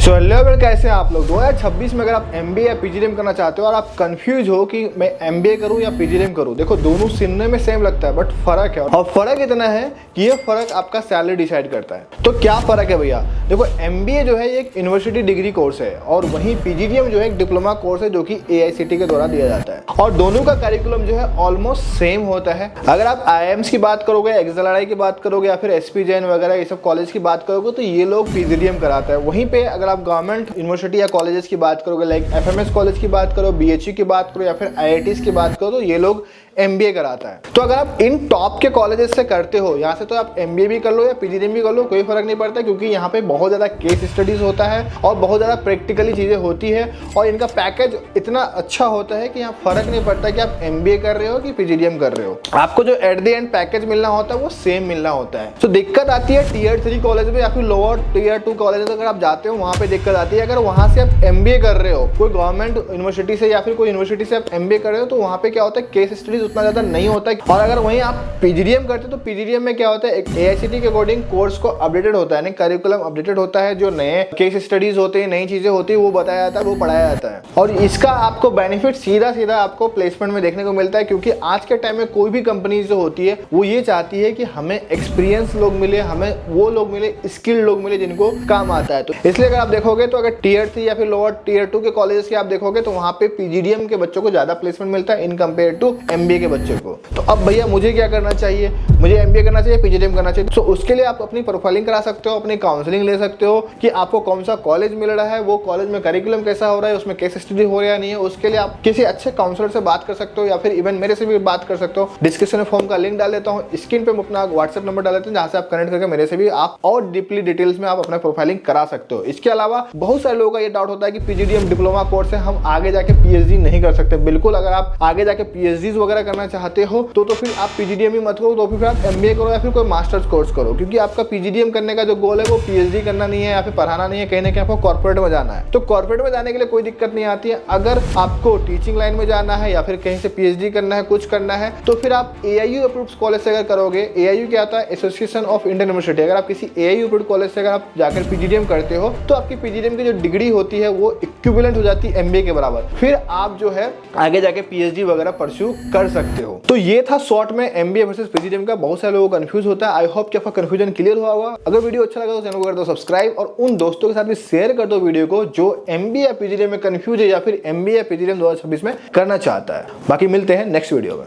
So hello, कैसे हैं आप लोग। 2026 में अगर आप MBA या PGDM करना चाहते हो और आप कंफ्यूज हो कि मैं MBA करूं या PGDM करूं, देखो दोनों सुनने में सेम लगता है बट फर्क है। और फर्क इतना है कि ये फर्क आपका सैलरी डिसाइड करता है। तो क्या फर्क है भैया? देखो MBA जो है एक यूनिवर्सिटी डिग्री कोर्स है और वहीं PGDM जो है एक डिप्लोमा कोर्स है जो कि AICTE के द्वारा दिया जाता है और दोनों का करिकुलम जो है ऑलमोस्ट सेम होता है। अगर आप IIMs की बात करोगे, XLRI की बात करोगे या फिर SP जैन वगैरह ये सब कॉलेज की बात करोगे तो ये लोग PGDM कराते हैं। वहीं पे अगर आप गवर्नमेंट यूनिवर्सिटी या कॉलेजेस की बात करोगे, लाइक FMS कॉलेज की बात करो, BHU की बात करो या फिर IITs की बात करो तो ये लोग MBA कराता है। तो अगर आप इन टॉप के कॉलेजेस से करते हो, यहाँ से तो आप MBA भी कर लो या PGDM भी कर लो, कोई फर्क नहीं पड़ता क्योंकि यहाँ पे बहुत ज़्यादा केस स्टडीज होता है और बहुत ज़्यादा प्रैक्टिकली चीज़ें होती है और इनका पैकेज इतना अच्छा होता है कि यहाँ फर्क नहीं पड़ता कि आप MBA कर रहे हो कि PGDM कर रहे हो। आपको जो एट द एंड पैकेज मिलना होता है वो सेम मिलना होता है। तो दिक्कत आती है Tier 3 कॉलेज में या फिर लोअर Tier 2 कॉलेज अगर आप जाते हो वहाँ पे दिक्कत आती है। अगर वहाँ से आप MBA कर रहे हो कोई गवर्नमेंट यूनिवर्सिटी से या फिर कोई यूनिवर्सिटी से आप MBA कर रहे हो तो वहाँ पे क्या होता है, केस स्टडीज उतना ज़्यादा नहीं होता है। और अगर वहीं आप PGDM करते हो तो PGDM में क्या होता है, एक AICTE के अकॉर्डिंग कोर्स को अपडेटेड होता है, करिकुलम अपडेटेड होता है, जो नए केस स्टडीज होते हैं, नई चीजें होती है वो बताया जाता है, वो पढ़ाया जाता है। और इसका आपको बेनिफिट सीधा सीधा आपको प्लेसमेंट में देखने को मिलता है क्योंकि आज के टाइम में कोई भी कंपनी जो होती है वो ये चाहती है कि हमें एक्सपीरियंस लोग मिले, हमें वो लोग मिले, स्किल्ड लोग मिले जिनको काम आता है। तो इसलिए अगर आप देखोगे तो अगर Tier 3 या फिर लोअर Tier 2 के कॉलेजेस के आप देखोगे तो वहाँ पे PGDM के बच्चों को ज्यादा प्लेसमेंट मिलता है इन कंपेयर टू MBA के बच्चे को। तो अब भैया मुझे क्या करना चाहिए? मुझे MBA करना चाहिए, PGDM करना चाहिए? तो उसके लिए आप अपनी प्रोफाइलिंग करा सकते हो, अपनी काउंसलिंग ले सकते हो कि आपको कौन सा कॉलेज मिल रहा है, वो कॉलेज में करिकुलम कैसा हो रहा है, उसमें केस स्टडी हो रहा है नहीं है। उसके लिए आप किसी अच्छे काउंसलर से बात कर सकते हो या फिर इवन मेरे से भी बात कर सकते हो। डिस्क्रिप्शन में फॉर्म का लिंक डाल देता हूँ, स्क्रीन पे अपना WhatsApp नंबर डाल देते हैं जहाँ से आप कनेक्ट करके मेरे से भी आप और डीपली डिटेल्स में आप अपना प्रोफाइलिंग करा सकते हो। इसके अलावा बहुत सारे लोगों का ये डाउट होता है कि PGDM डिप्लोमा कोर्स है, हम आगे जाके PhD नहीं कर सकते। बिल्कुल, अगर आप आगे जाके PhDs वगैरह करना चाहते हो तो फिर आप PGDM ही मत करो, तो फिर आप MBA करो या फिर कोई मास्टर्स कोर्स करो क्योंकि आपका PGDM करने का जो गोल है वो PhD करना नहीं है या फिर पढ़ाना नहीं है, कहीं ना कहीं आपको कॉर्पोरेट में जाना है। तो कॉर्पोरेट में जाने के लिए कोई दिक्कत नहीं आती है। अगर आपको टीचिंग लाइन में जाना है या फिर कहीं से PhD करना है, कुछ करना है तो फिर आप AIU अप्रूव्ड कॉलेज से अगर करोगे, AIU क्या आता है, एसोसिएशन ऑफ इंडियन यूनिवर्सिटी, अगर आप किसी AIU अप्रूव्ड कॉलेज से अगर आप जाकर PGDM करते हो तो आपकी PGDM की जो डिग्री होती है वो इक्विवेलेंट हो जाती है MBA के बराबर। फिर आप जो है आगे जाके PhD वगैरह परस्यू कर सकते हो। तो ये था शॉर्ट में MBA वर्सेस PGDM का। बहुत सारे लोगों को कंफ्यूज होता है। आई होप कि आपका कंफ्यूजन क्लियर हुआ होगा। अगर वीडियो अच्छा लगा तो चैनल को कर दो सब्सक्राइब और उन दोस्तों के साथ भी शेयर कर दो वीडियो को जो MBA या PGDM में कंफ्यूज है या फिर MBA या PGDM 2026 में करना चाहता है। बाकी मिलते हैं नेक्स्ट वीडियो में।